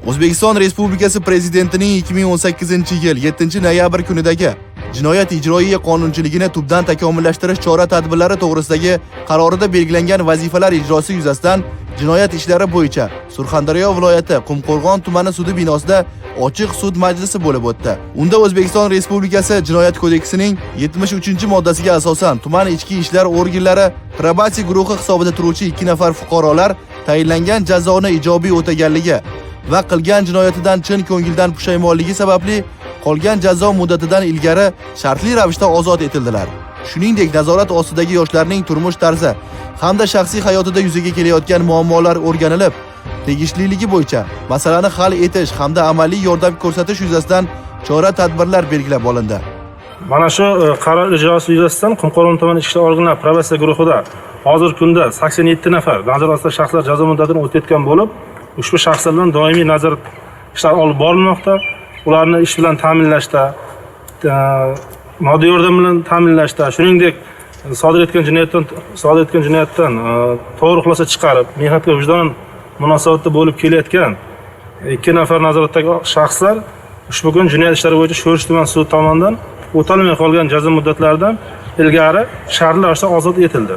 O'zbekiston Respublikasi Prezidentining 2018-yil 7-noyabr kunidagi Jinoyat ijroiya qonunchiligini tubdan takomillashtirish chora-tadbirlari to'g'risidagi qarorida belgilangan vazifalar ijrosi yuzasidan jinoyat ishlari bo'yicha Surxondaryo viloyati Qumqo'rg'on tumani sudi binosida ochiq sud majlisi bo'lib o'tdi. Unda O'zbekiston Respublikasi Jinoyat kodeksining 73-moddasiga asosan tuman ichki ishlar organlari probatsiya guruhi hisobida turuvchi 2 nafar fuqarolar tayinlangan jazoni ijobiy o'taganligi va qilgan jinoyatidan chin ko'ngildan pushaymonligi sababli qolgan jazo muddatidan ilgari shartli ravishda ozod etildilar. Shuningdek, nazorat ostidagi yoshlarning turmush tarzi hamda shaxsiy hayotida yuzaga kelayotgan muammolar o'rganilib, tegishliligi bo'yicha masalani hal etish hamda amaliy yordam ko'rsatish yuzasidan chora-tadbirlar belgilab olindi. Mana shu qaror ijrosi yuzasidan Qumqo'rg'on tumani ichki ishlar organlari probatsiya guruhida hozirgi kunda 87 nafar nazorat ostidagi shaxslar jazo muddatini o'tayotgan bo'lib, ushbu shaxslar bilan doimiy nazorat ishlari olib borilmoqda. Ularni ish bilan ta'minlashda, moddiy yordam bilan ta'minlashda, shuningdek sodir etgan jinoyatdan to'g'ri xulosa chiqarib, mehnatga vijdonan munosabatda bo'lib kelayotgan 2 nafar nazoratdagi shaxslar ushbu kun jinoyat ishlari bo'yicha Sho'rchi tuman sudi tomonidan o'talmay qolgan jazo muddatlaridan ilgari shartli ravishda ozod etildi.